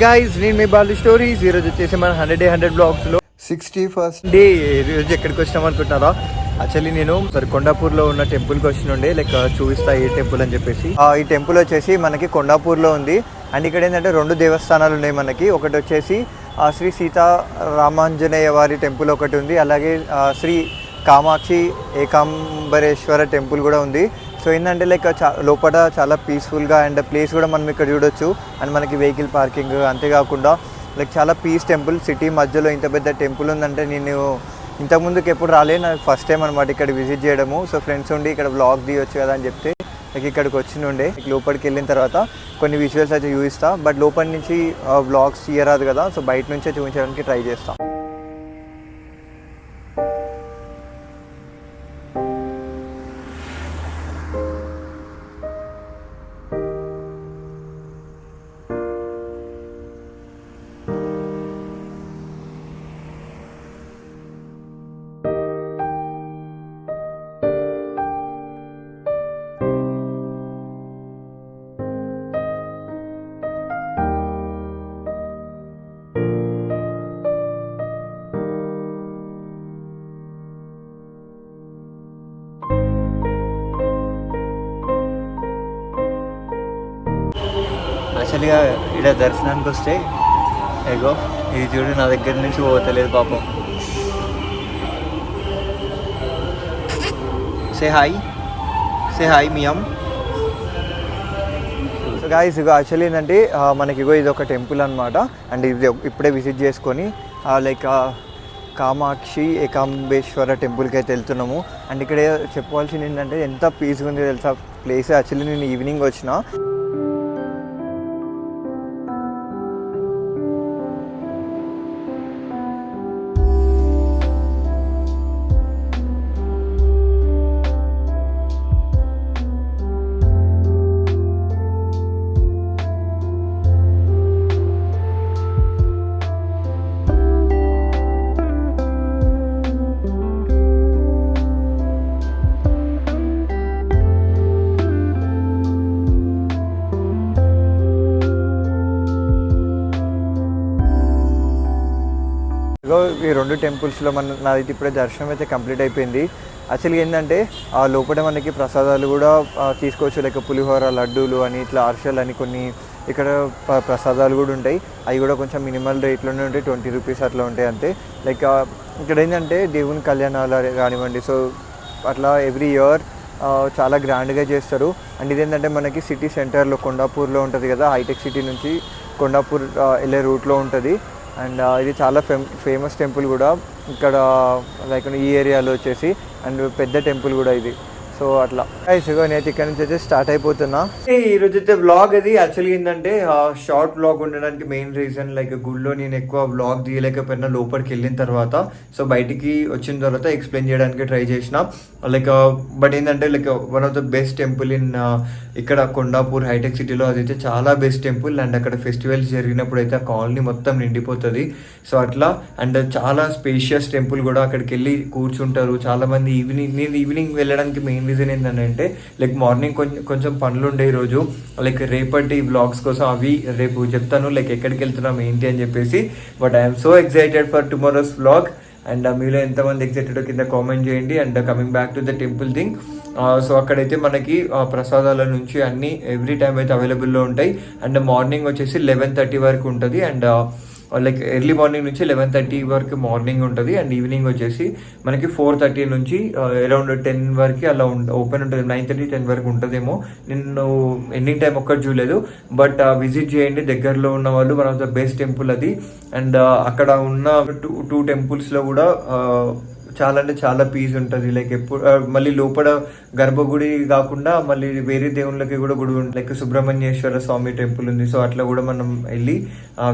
Guys నేను మీ Balu stories ఈరోజు వచ్చేసి మన 100 బ్లాగ్స్లో 61st డే ఈరోజు ఎక్కడికి వచ్చినాం అనుకుంటున్నారా? యాక్చువల్లీ నేను కొండాపూర్లో ఉన్న టెంపుల్కి వచ్చినుండే లైక్ చూపిస్తా ఏ టెంపుల్ అని చెప్పేసి. ఈ టెంపుల్ వచ్చేసి మనకి కొండాపూర్లో ఉంది. అండ్ ఇక్కడ ఏంటంటే 2 దేవస్థానాలు ఉన్నాయి మనకి. ఒకటి వచ్చేసి శ్రీ సీతారామాంజనేయ వారి టెంపుల్ ఒకటి ఉంది, అలాగే శ్రీ కామాక్షి ఏకాంబరేశ్వర టెంపుల్ కూడా ఉంది. సో ఏంటంటే లైక్ లోపల చాలా పీస్ఫుల్గా అండ్ ప్లేస్ కూడా మనం ఇక్కడ చూడొచ్చు. అండ్ మనకి వెహికల్ పార్కింగ్, అంతేకాకుండా లైక్ చాలా పీస్ టెంపుల్. సిటీ మధ్యలో ఇంత పెద్ద టెంపుల్ ఉందంటే నేను ఇంతకుముందుకు ఎప్పుడు రాలేదు, నాకు ఫస్ట్ టైం అనమాట ఇక్కడ విజిట్ చేయడము. సో ఫ్రెండ్స్ ఉండి ఇక్కడ వ్లాగ్ తీయొచ్చు కదా అని చెప్తే లైక్ ఇక్కడికి వచ్చినుండే. లోపలికి వెళ్ళిన తర్వాత కొన్ని విజువల్స్ అయితే చూపిస్తా, బట్ లోపల నుంచి వ్లాగ్స్ తీయరాదు కదా, సో బయట నుంచే చూపించడానికి ట్రై చేస్తాం. యాక్చువల్గా ఇక్కడ దర్శనానికి వస్తే ఏగో ఇది చూడు, నా దగ్గర నుంచి పోతలేదు పాపం. సే హాయ్ మియం. సో గాయ్స్ ఇగో యాక్చువల్లీ ఏంటంటే మనకి ఇది ఒక టెంపుల్ అనమాట. అండ్ ఇది ఇప్పుడే విజిట్ చేసుకొని లైక్ కామాక్షి ఏకాంబేశ్వర టెంపుల్కి అయితే వెళ్తున్నాము. అండ్ ఇక్కడ చెప్పవలసింది ఏంటంటే ఎంత పీస్గా ఉంది తెలుసా ప్లేస్. యాక్చువల్లీ నేను ఈవినింగ్ వచ్చిన. ఈ 2 టెంపుల్స్లో నాది ఇప్పుడే దర్శనం అయితే కంప్లీట్ అయిపోయింది. యాక్చువల్గా ఏంటంటే లోపల మనకి ప్రసాదాలు కూడా తీసుకోవచ్చు, లైక్ పులిహోర, లడ్డూలు అని, ఇట్లా అర్షలు అని కొన్ని ఇక్కడ ప్రసాదాలు కూడా ఉంటాయి. అవి కూడా కొంచెం మినిమల్ రేట్లోనే ఉంటాయి, 20 రూపీస్ అట్లా ఉంటాయి అంతే. లైక్ ఇక్కడ ఏంటంటే దేవుని కళ్యాణాలు కానివ్వండి, సో అట్లా ఎవ్రీ ఇయర్ చాలా గ్రాండ్గా చేస్తారు. అండ్ ఇదేంటంటే మనకి సిటీ సెంటర్లో కొండాపూర్లో ఉంటుంది కదా, హైటెక్ సిటీ నుంచి కొండాపూర్ వెళ్ళే రూట్లో ఉంటుంది. అండ్ ఇది చాలా ఫేమస్ టెంపుల్ కూడా ఇక్కడ లైక్ ఈ ఏరియాలో వచ్చేసి. అండ్ పెద్ద టెంపుల్ కూడా ఇది. సో అట్లా నేనైతే ఇక్కడ నుంచి అయితే స్టార్ట్ అయిపోతున్నా. ఈరోజు అయితే వ్లాగ్ అది యాక్చువల్గా ఏంటంటే షార్ట్ వ్లాగ్ ఉండడానికి మెయిన్ రీజన్ లైక్ గుళ్ళో నేను ఎక్కువ వ్లాగ్ తీయలేకపోయినా లోపలికి వెళ్ళిన తర్వాత. సో బయటికి వచ్చిన తర్వాత ఎక్స్ప్లెయిన్ చేయడానికి ట్రై చేసిన లైక్. బట్ ఏంటంటే like one of the best temple in ఇక్కడ కొండాపూర్ హైటెక్ సిటీలో. అదైతే చాలా బెస్ట్ టెంపుల్. అండ్ అక్కడ ఫెస్టివల్స్ జరిగినప్పుడు అయితే ఆ కాలనీ మొత్తం నిండిపోతుంది. సో అట్లా. అండ్ చాలా స్పేషియస్ టెంపుల్ కూడా. అక్కడికి వెళ్ళి కూర్చుంటారు చాలామంది. ఈవినింగ్ వెళ్ళడానికి మెయిన్ రీజన్ ఏంటంటే లైక్ మార్నింగ్ కొంచెం పనులు ఉండే ఈరోజు, లైక్ రేపటి వ్లాగ్స్ కోసం అవి రేపు చెప్తాను లైక్ ఎక్కడికి వెళ్తున్నాం ఏంటి అని చెప్పేసి. But I'm so excited for tomorrow's vlog. And మీలో ఎంతమంది ఎక్సైటెడ్ కింద కామెంట్ చేయండి. And coming back to the temple thing. So అక్కడైతే మనకి ప్రసాదాల నుంచి అన్నీ ఎవ్రీ టైం అయితే అవైలబుల్లో ఉంటాయి. అండ్ మార్నింగ్ వచ్చేసి 11:30 వరకు ఉంటుంది. అండ్ లైక్ ఎర్లీ మార్నింగ్ నుంచి 11:30 వరకు మార్నింగ్ ఉంటుంది. అండ్ ఈవినింగ్ వచ్చేసి మనకి 4:30 నుంచి అరౌండ్ 10 వరకు అలా ఓపెన్ ఉంటుంది. 9:30, 10 వరకు ఉంటుందేమో. నేను ఎండింగ్ టైం ఒక్కటి చూడలేదు. బట్ విజిట్ చేయండి దగ్గరలో ఉన్న వాళ్ళు. One of the best temple అది. అండ్ అక్కడ ఉన్న 2 టెంపుల్స్లో కూడా చాలా అంటే చాలా పీస్ ఉంటుంది. లైక్ ఎప్పుడు మళ్ళీ లోపల గర్భగుడి కాకుండా మళ్ళీ వేరే దేవుళ్ళకి కూడా గుడి ఉంటుంది. లైక్ సుబ్రహ్మణ్యేశ్వర స్వామి టెంపుల్ ఉంది. సో అట్లా కూడా మనం వెళ్ళి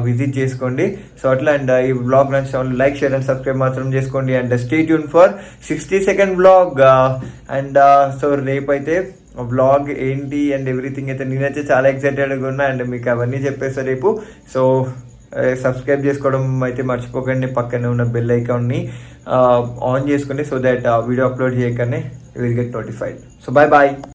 విజిట్ చేసుకోండి. సో అట్లా. అండ్ ఈ వ్లాగ్ నచ్చిన లైక్, షేర్ అండ్ సబ్స్క్రైబ్ మాత్రం చేసుకోండి. And stay tune for 60-second vlog. And so రేపైతే వ్లాగ్ ఏంటి అండ్ ఎవ్రీథింగ్ అయితే నేనైతే చాలా ఎక్సైటెడ్గా ఉన్నా. అండ్ మీకు అవన్నీ చెప్పేస్తా రేపు. సో సబ్స్క్రైబ్ చేసుకోవడం అయితే మర్చిపోకండి. పక్కనే ఉన్న బెల్ ఐకాన్ని ఆన్ చేసుకోండి, సో దట్ వీడియో అప్లోడ్ చేయగానే will get notified. So bye.